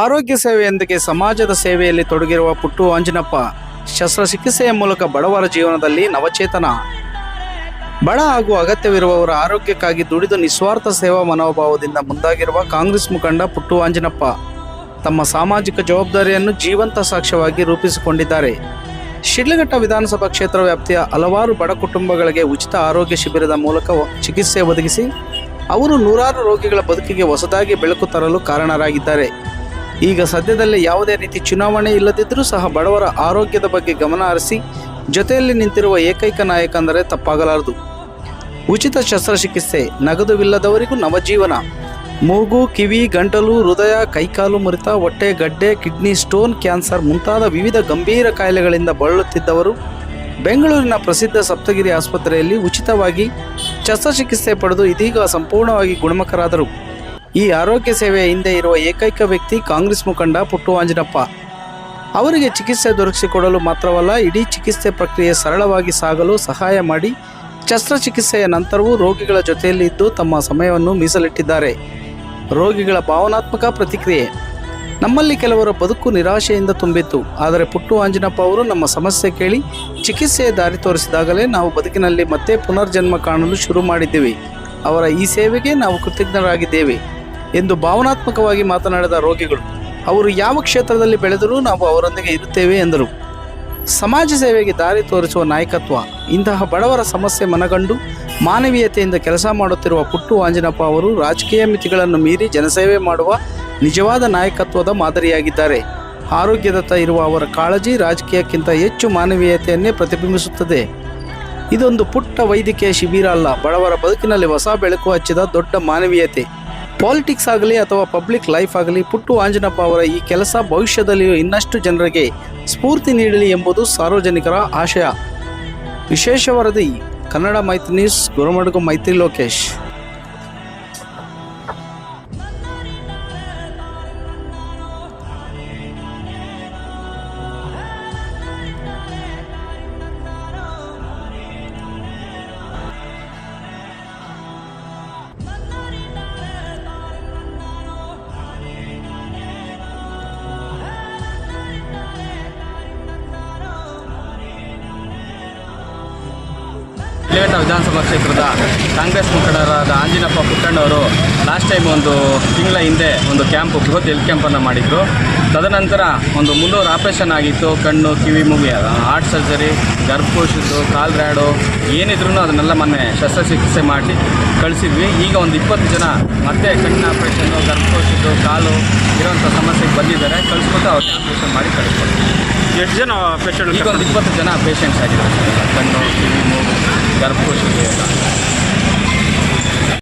ಆರೋಗ್ಯ ಸೇವೆಯೊಂದಿಗೆ ಸಮಾಜದ ಸೇವೆಯಲ್ಲಿ ತೊಡಗಿರುವ ಪುಟ್ಟು ಆಂಜಿನಪ್ಪ ಶಸ್ತ್ರಚಿಕಿತ್ಸೆಯ ಮೂಲಕ ಬಡವರ ಜೀವನದಲ್ಲಿ ನವಚೇತನ. ಬಡ ಹಾಗೂ ಅಗತ್ಯವಿರುವವರ ಆರೋಗ್ಯಕ್ಕಾಗಿ ದುಡಿದು ನಿಸ್ವಾರ್ಥ ಸೇವಾ ಮನೋಭಾವದಿಂದ ಮುಂದಾಗಿರುವ ಕಾಂಗ್ರೆಸ್ ಮುಖಂಡ ಪುಟ್ಟು ಆಂಜಿನಪ್ಪ ತಮ್ಮ ಸಾಮಾಜಿಕ ಜವಾಬ್ದಾರಿಯನ್ನು ಜೀವಂತ ಸಾಕ್ಷ್ಯವಾಗಿ ರೂಪಿಸಿಕೊಂಡಿದ್ದಾರೆ. ಶಿಡ್ಲಘಟ್ಟ ವಿಧಾನಸಭಾ ಕ್ಷೇತ್ರ ವ್ಯಾಪ್ತಿಯ ಹಲವಾರು ಬಡ ಕುಟುಂಬಗಳಿಗೆ ಉಚಿತ ಆರೋಗ್ಯ ಶಿಬಿರದ ಮೂಲಕ ಚಿಕಿತ್ಸೆ ಒದಗಿಸಿ ಅವರು ನೂರಾರು ರೋಗಿಗಳ ಬದುಕಿಗೆ ಹೊಸದಾಗಿ ಬೆಳಕು ತರಲು ಕಾರಣರಾಗಿದ್ದಾರೆ. ಈಗ ಸದ್ಯದಲ್ಲೇ ಯಾವುದೇ ರೀತಿ ಚುನಾವಣೆ ಇಲ್ಲದಿದ್ದರೂ ಸಹ ಬಡವರ ಆರೋಗ್ಯದ ಬಗ್ಗೆ ಗಮನ ಹರಿಸಿ ಜೊತೆಯಲ್ಲಿ ನಿಂತಿರುವ ಏಕೈಕ ನಾಯಕ ಅಂದರೆ ತಪ್ಪಾಗಲಾರದು. ಉಚಿತ ಶಸ್ತ್ರಚಿಕಿತ್ಸೆ, ನಗದುವಿಲ್ಲದವರಿಗೂ ನವಜೀವನ. ಮೂಗು, ಕಿವಿ, ಗಂಟಲು, ಹೃದಯ, ಕೈಕಾಲು ಮುರಿತ, ಹೊಟ್ಟೆ ಗಡ್ಡೆ, ಕಿಡ್ನಿ ಸ್ಟೋನ್, ಕ್ಯಾನ್ಸರ್ ಮುಂತಾದ ವಿವಿಧ ಗಂಭೀರ ಕಾಯಿಲೆಗಳಿಂದ ಬಳಲುತ್ತಿದ್ದವರು ಬೆಂಗಳೂರಿನ ಪ್ರಸಿದ್ಧ ಸಪ್ತಗಿರಿ ಆಸ್ಪತ್ರೆಯಲ್ಲಿ ಉಚಿತವಾಗಿ ಶಸ್ತ್ರಚಿಕಿತ್ಸೆ ಪಡೆದು ಇದೀಗ ಸಂಪೂರ್ಣವಾಗಿ ಗುಣಮುಖರಾದರು. ಈ ಆರೋಗ್ಯ ಸೇವೆಯ ಹಿಂದೆ ಇರುವ ಏಕೈಕ ವ್ಯಕ್ತಿ ಕಾಂಗ್ರೆಸ್ ಮುಖಂಡ ಪುಟ್ಟು ಆಂಜಿನಪ್ಪ. ಅವರಿಗೆ ಚಿಕಿತ್ಸೆ ದೊರಕಿಸಿಕೊಡಲು ಮಾತ್ರವಲ್ಲ, ಇಡೀ ಚಿಕಿತ್ಸೆ ಪ್ರಕ್ರಿಯೆ ಸರಳವಾಗಿ ಸಾಗಲು ಸಹಾಯ ಮಾಡಿ ಶಸ್ತ್ರಚಿಕಿತ್ಸೆಯ ನಂತರವೂ ರೋಗಿಗಳ ಜೊತೆಯಲ್ಲಿ ಇದ್ದು ತಮ್ಮ ಸಮಯವನ್ನು ಮೀಸಲಿಟ್ಟಿದ್ದಾರೆ. ರೋಗಿಗಳ ಭಾವನಾತ್ಮಕ ಪ್ರತಿಕ್ರಿಯೆ. ನಮ್ಮಲ್ಲಿ ಕೆಲವರ ಬದುಕು ನಿರಾಶೆಯಿಂದ ತುಂಬಿತ್ತು, ಆದರೆ ಪುಟ್ಟು ಆಂಜಿನಪ್ಪ ಅವರು ನಮ್ಮ ಸಮಸ್ಯೆ ಕೇಳಿ ಚಿಕಿತ್ಸೆಯ ದಾರಿ ತೋರಿಸಿದಾಗಲೇ ನಾವು ಬದುಕಿನಲ್ಲಿ ಮತ್ತೆ ಪುನರ್ಜನ್ಮ ಕಾಣಲು ಶುರು ಮಾಡಿದ್ದೇವೆ. ಅವರ ಈ ಸೇವೆಗೆ ನಾವು ಕೃತಜ್ಞರಾಗಿದ್ದೇವೆ ಎಂದು ಭಾವನಾತ್ಮಕವಾಗಿ ಮಾತನಾಡಿದ ರೋಗಿಗಳು. ಅವರು ಯಾವ ಕ್ಷೇತ್ರದಲ್ಲಿ ಬೆಳೆದರೂ ನಾವು ಅವರೊಂದಿಗೆ ಇರುತ್ತೇವೆ ಎಂದರು. ಸಮಾಜ ಸೇವೆಗೆ ದಾರಿ ತೋರಿಸುವ ನಾಯಕತ್ವ. ಇಂತಹ ಬಡವರ ಸಮಸ್ಯೆ ಮನಗಂಡು ಮಾನವೀಯತೆಯಿಂದ ಕೆಲಸ ಮಾಡುತ್ತಿರುವ ಪುಟ್ಟು ಆಂಜಿನಪ್ಪ ಅವರು ರಾಜಕೀಯ ಮಿತಿಗಳನ್ನು ಮೀರಿ ಜನಸೇವೆ ಮಾಡುವ ನಿಜವಾದ ನಾಯಕತ್ವದ ಮಾದರಿಯಾಗಿದ್ದಾರೆ. ಆರೋಗ್ಯದತ್ತ ಇರುವ ಅವರ ಕಾಳಜಿ ರಾಜಕೀಯಕ್ಕಿಂತ ಹೆಚ್ಚು ಮಾನವೀಯತೆಯನ್ನೇ ಪ್ರತಿಬಿಂಬಿಸುತ್ತದೆ. ಇದೊಂದು ಪುಟ್ಟ ವೈದ್ಯಕೀಯ ಶಿಬಿರ ಅಲ್ಲ, ಬಡವರ ಬದುಕಿನಲ್ಲಿ ಹೊಸ ಬೆಳಕು ಹಚ್ಚಿದ ದೊಡ್ಡ ಮಾನವೀಯತೆ. ಪಾಲಿಟಿಕ್ಸ್ ಆಗಲಿ ಅಥವಾ ಪಬ್ಲಿಕ್ ಲೈಫ್ ಆಗಲಿ, ಪುಟ್ಟು ಆಂಜಿನಪ್ಪ ಅವರ ಈ ಕೆಲಸ ಭವಿಷ್ಯದಲ್ಲಿಯೂ ಇನ್ನಷ್ಟು ಜನರಿಗೆ ಸ್ಫೂರ್ತಿ ನೀಡಲಿ ಎಂಬುದು ಸಾರ್ವಜನಿಕರ ಆಶಯ. ವಿಶೇಷ ವರದಿ ಕನ್ನಡ ಮೈತ್ರಿ ನ್ಯೂಸ್, ಗುರುಮಡುಗು ಮೈತ್ರಿ ಲೋಕೇಶ್. ಶಿಡ್ಲಘಟ್ಟ ವಿಧಾನಸಭಾ ಕ್ಷೇತ್ರದ ಕಾಂಗ್ರೆಸ್ ಮುಖಂಡರಾದ ಆಂಜಿನಪ್ಪ ಪುಟ್ಟಣ್ಣವರು ಲಾಸ್ಟ್ ಟೈಮ್ ಒಂದು ತಿಂಗಳ ಹಿಂದೆ ಒಂದು ಕ್ಯಾಂಪು, ಬೃಹತ್ ಹೆಲ್ತ್ ಕ್ಯಾಂಪನ್ನು ಮಾಡಿದ್ರು. ತದನಂತರ ಒಂದು 300 ಆಪರೇಷನ್ ಆಗಿತ್ತು. ಕಣ್ಣು, ಕಿವಿ, ಮೂಗು, ಹಾರ್ಟ್ ಸರ್ಜರಿ, ಗರ್ಭಕೋಶದ್ದು, ಕಾಲ್ ರ್ಯಾಡು ಏನಿದ್ರು ಅದನ್ನೆಲ್ಲ ಮೊನ್ನೆ ಶಸ್ತ್ರಚಿಕಿತ್ಸೆ ಮಾಡಿ ಕಳಿಸಿದ್ವಿ. ಈಗ ಒಂದು 20 ಜನ ಮತ್ತೆ ಕಣ್ಣಿನ ಆಪ್ರೇಷನ್ನು, ಗರ್ಭಕೋಶದ್ದು, ಕಾಲು ಇರೋವಂಥ ಸಮಸ್ಯೆಗೆ ಬಂದಿದ್ದಾರೆ. ಕಳಿಸ್ಬಿಟ್ಟು ಅವ್ರಿಗೆ ಆಪ್ರೇಷನ್ ಮಾಡಿ ಕಳಿಸ್ಕೊಡ್ತೀವಿ. ಎಷ್ಟು ಜನ ಪೇಷಂಟ್? ಈಗ ಒಂದು 20 ಜನ ಪೇಷಂಟ್ಸ್ ಆಗಿದ್ದಾರೆ. ಕಣ್ಣು, ಕಿವಿ, ಮೂಗು, ಗರ್ಭಕೋಶದ್ದು ಎಲ್ಲ.